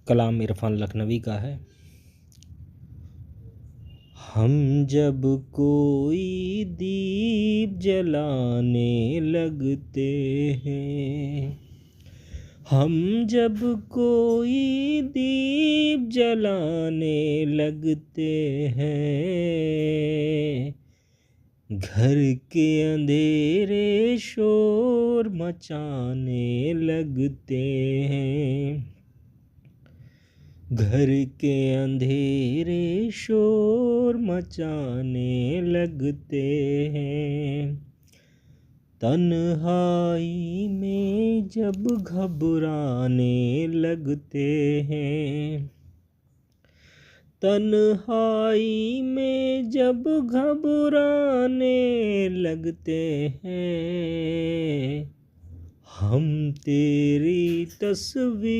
कलाम इरफान लखनवी का है। हम जब कोई दीप जलाने लगते हैं, हम जब कोई दीप जलाने लगते हैं, घर के अंधेरे शोर मचाने लगते हैं, घर के अंधेरे शोर मचाने लगते हैं। तन्हाई में जब घबराने लगते हैं, तन्हाई में जब घबराने लगते हैं, हम तेरी तस्वीर